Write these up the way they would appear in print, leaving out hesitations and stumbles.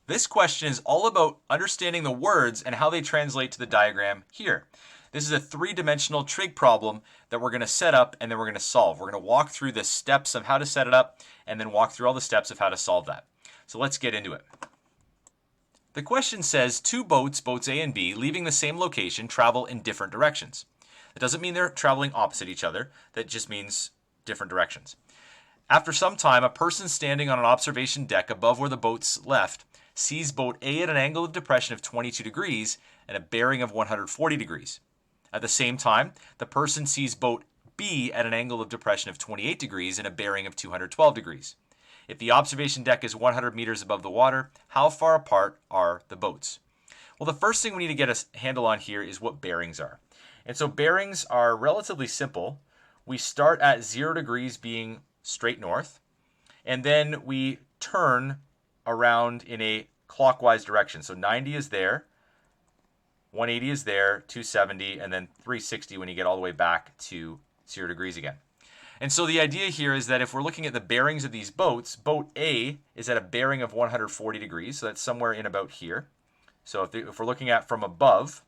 This question is all about understanding the words and how they translate to the diagram here. This is a three-dimensional trig problem that we're going to set up and then we're going to solve. We're going to walk through the steps of how to set it up and then walk through all the steps of how to solve that. So let's get into it. The question says two boats, boats A and B, leaving the same location, travel in different directions. That doesn't mean they're traveling opposite each other. That just means different directions. After some time, a person standing on an observation deck above where the boats left sees boat A at an angle of depression of 22 degrees and a bearing of 140 degrees. At the same time, the person sees boat B at an angle of depression of 28 degrees and a bearing of 212 degrees. If the observation deck is 100 meters above the water, how far apart are the boats? Well, the first thing we need to get a handle on here is what bearings are. And so bearings are relatively simple. We start at 0 degrees being straight north, and then we turn around in a clockwise direction. So 90 is there, 180 is there, 270, and then 360 when you get all the way back to 0 degrees again. And so the idea here is that if we're looking at the bearings of these boats, boat A is at a bearing of 140 degrees, so that's somewhere in about here. So if we're looking at from above,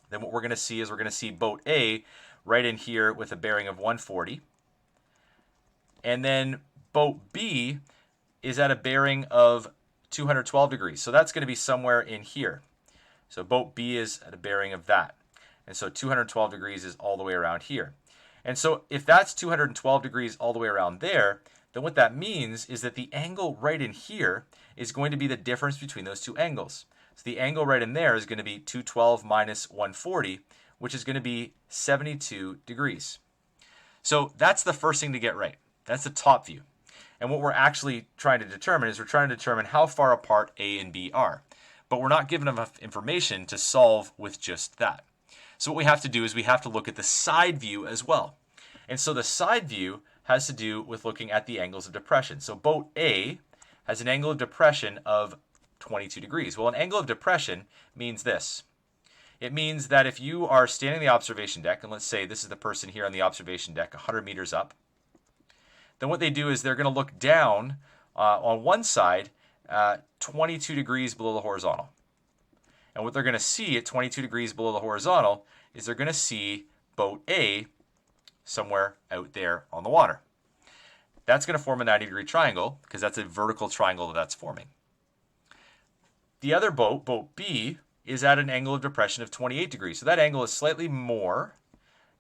then what we're going to see is we're going to see boat A right in here with a bearing of 140. And then boat B is at a bearing of 212 degrees. So that's going to be somewhere in here. So boat B is at a bearing of that. And so 212 degrees is all the way around here. And so if that's 212 degrees all the way around there, then what that means is that the angle right in here is going to be the difference between those two angles. So the angle right in there is going to be 212 minus 140, which is going to be 72 degrees. So that's the first thing to get right. That's the top view. And what we're actually trying to determine is we're trying to determine how far apart A and B are. But we're not given enough information to solve with just that. So what we have to do is we have to look at the side view as well. And so the side view has to do with looking at the angles of depression. So boat A has an angle of depression of 22 degrees. Well, an angle of depression means this. It means that if you are standing on the observation deck, and let's say this is the person here on the observation deck 100 meters up, then what they do is they're going to look down on one side 22 degrees below the horizontal. And what they're going to see at 22 degrees below the horizontal is they're going to see boat A somewhere out there on the water. That's going to form a 90-degree triangle because that's a vertical triangle that's forming. The other boat, boat B, is at an angle of depression of 28 degrees. So that angle is slightly more,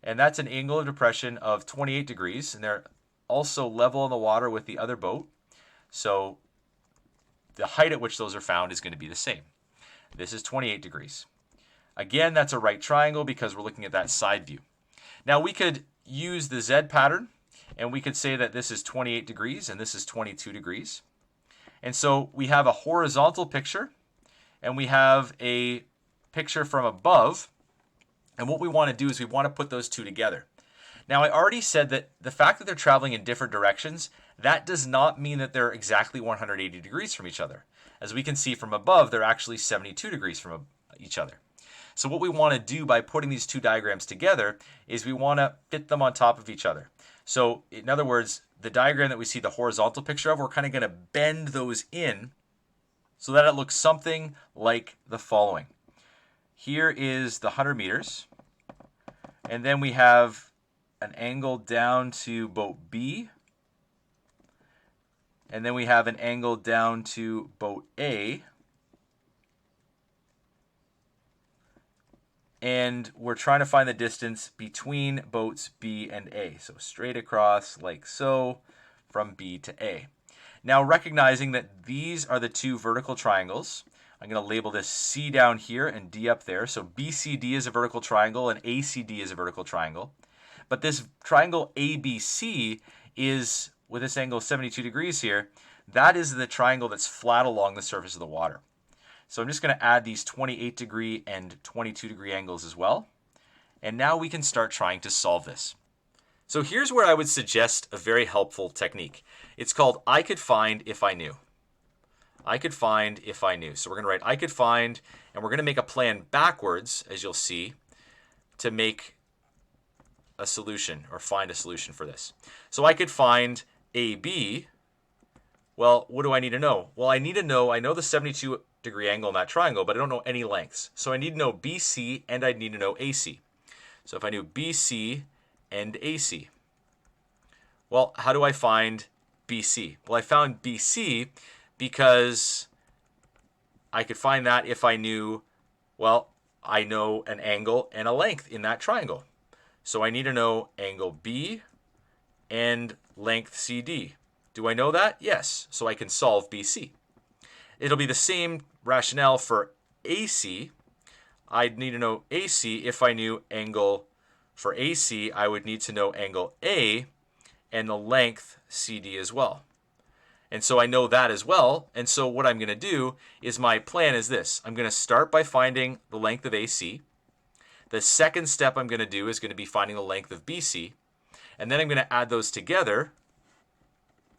and that's an angle of depression of 28 degrees, and they're also level on the water with the other boat. So the height at which those are found is going to be the same. This is 28 degrees. Again, that's a right triangle because we're looking at that side view. Now we could use the Z pattern and we could say that this is 28 degrees and this is 22 degrees. And so we have a horizontal picture and we have a picture from above. And what we want to do is we want to put those two together. Now, I already said that the fact that they're traveling in different directions, that does not mean that they're exactly 180 degrees from each other. As we can see from above, they're actually 72 degrees from each other. So what we want to do by putting these two diagrams together is we want to fit them on top of each other. So in other words, the diagram that we see the horizontal picture of, we're kind of going to bend those in so that it looks something like the following. Here is the 100 meters, and then we have an angle down to boat B, and then we have an angle down to boat A, and we're trying to find the distance between boats B and A. So straight across like so from B to A. Now recognizing that these are the two vertical triangles, I'm going to label this C down here and D up there. So BCD is a vertical triangle and ACD is a vertical triangle. But this triangle ABC is, with this angle of 72 degrees here, that is the triangle that's flat along the surface of the water. So I'm just going to add these 28 degree and 22 degree angles as well. And now we can start trying to solve this. So here's where I would suggest a very helpful technique. It's called I could find if I knew. I could find if I knew. So we're going to write I could find, and we're going to make a plan backwards, as you'll see, to make a solution or find a solution for this. So I could find AB Well, what do I need to know? Well, I know the 72-degree angle in that triangle, but I don't know any lengths. So I need to know BC and I need to know AC. So if I knew BC and AC, well, how do I find BC? Well, I found BC because I could find that if I knew, well, I know an angle and a length in that triangle. So I need to know angle B and length CD. Do I know that? Yes. So I can solve BC. It'll be the same rationale for AC. I'd need to know AC if I knew angle for AC. I would need to know angle A and the length CD as well. And so I know that as well. And so what I'm going to do is my plan is this. I'm going to start by finding the length of AC. The second step I'm going to do is going to be finding the length of BC. And then I'm going to add those together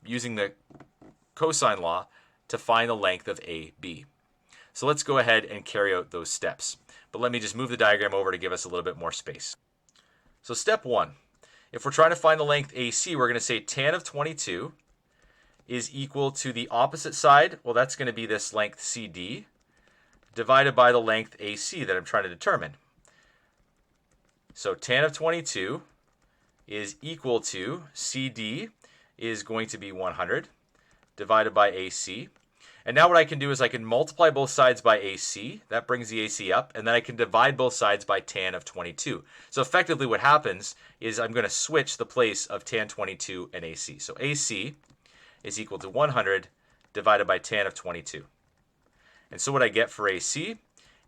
using the cosine law to find the length of AB. So let's go ahead and carry out those steps. But let me just move the diagram over to give us a little bit more space. So step 1, if we're trying to find the length AC, we're going to say tan of 22 is equal to the opposite side. Well, that's going to be this length CD divided by the length AC that I'm trying to determine. So tan of 22 is equal to CD is going to be 100 divided by AC. And now what I can do is I can multiply both sides by AC. That brings the AC up. And then I can divide both sides by tan of 22. So effectively what happens is I'm going to switch the place of tan 22 and AC. So AC is equal to 100 divided by tan of 22. And so what I get for AC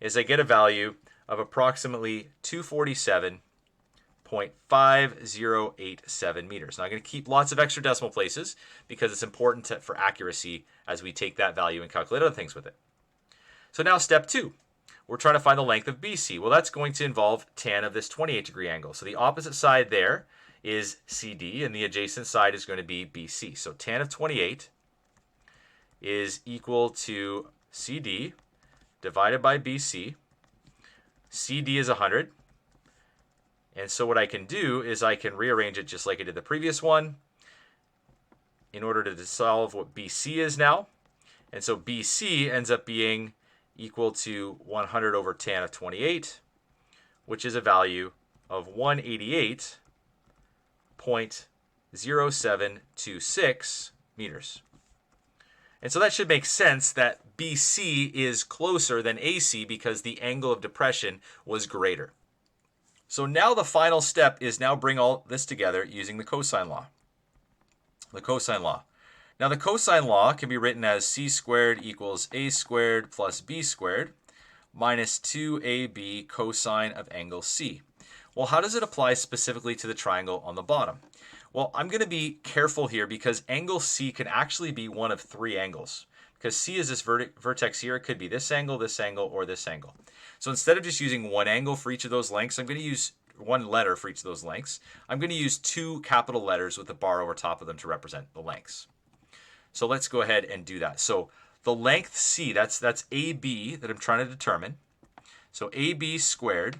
is I get a value of approximately 247.5087 meters. Now I'm going to keep lots of extra decimal places because it's important for accuracy as we take that value and calculate other things with it. So now step 2, we're trying to find the length of BC. Well, that's going to involve tan of this 28-degree angle. So the opposite side there is CD and the adjacent side is going to be BC. So tan of 28 is equal to CD divided by BC. CD is 100. And so what I can do is I can rearrange it just like I did the previous one in order to solve what BC is now. And so BC ends up being equal to 100 over tan of 28, which is a value of 188.0726 meters. And so that should make sense that BC is closer than AC because the angle of depression was greater. So now the final step is now bring all this together using the cosine law. The cosine law. Now the cosine law can be written as c squared equals a squared plus b squared minus 2ab cosine of angle C. Well, how does it apply specifically to the triangle on the bottom? Well, I'm going to be careful here because angle C can actually be one of 3 angles. Because C is this vertex here, it could be this angle, or this angle. So instead of just using one angle for each of those lengths, I'm going to use one letter for each of those lengths. I'm going to use 2 capital letters with a bar over top of them to represent the lengths. So let's go ahead and do that. So the length C, that's AB that I'm trying to determine. So AB squared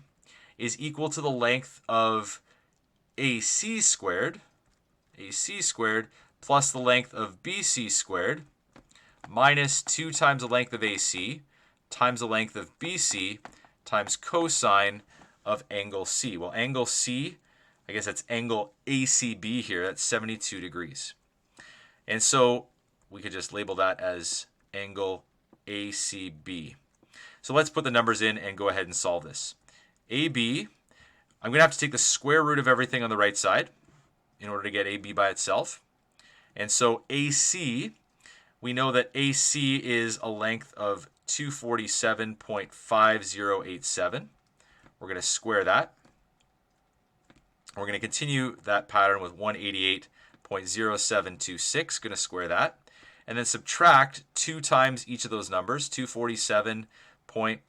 is equal to the length of AC squared plus the length of BC squared minus 2 times the length of AC times the length of BC times cosine of angle C. Well, angle C, I guess that's angle ACB here. That's 72 degrees. And so we could just label that as angle ACB. So let's put the numbers in and go ahead and solve this. AB, I'm going to have to take the square root of everything on the right side in order to get AB by itself. And so AC, we know that AC is a length of 247.5087. We're going to square that. We're going to continue that pattern with 188.0726. Going to square that. And then subtract 2 times each of those numbers. 247 point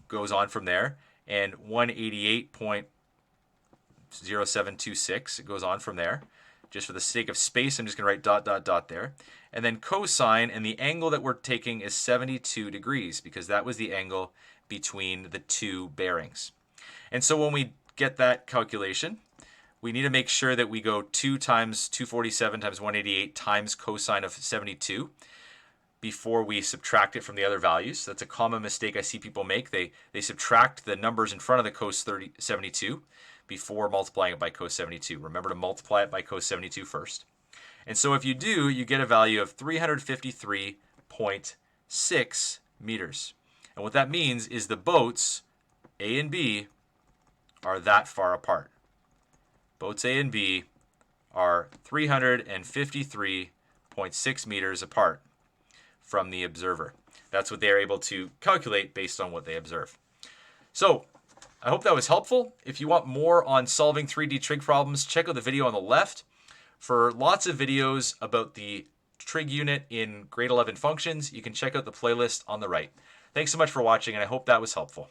goes on from there. And 188.0726. It goes on from there. Just for the sake of space, I'm just going to write dot, dot, dot there. And then cosine, and the angle that we're taking is 72 degrees because that was the angle between the 2 bearings. And so when we get that calculation, we need to make sure that we go 2 times 247 times 188 times cosine of 72 before we subtract it from the other values. That's a common mistake I see people make. They subtract the numbers in front of the cos 72 before multiplying it by cos 72. Remember to multiply it by cos 72 first. And so if you do, you get a value of 353.6 meters. And what that means is the boats A and B are that far apart. Boats A and B are 353.6 meters apart from the observer. That's what they're able to calculate based on what they observe. So I hope that was helpful. If you want more on solving 3D trig problems, check out the video on the left. For lots of videos about the trig unit in grade 11 functions, you can check out the playlist on the right. Thanks so much for watching, and I hope that was helpful.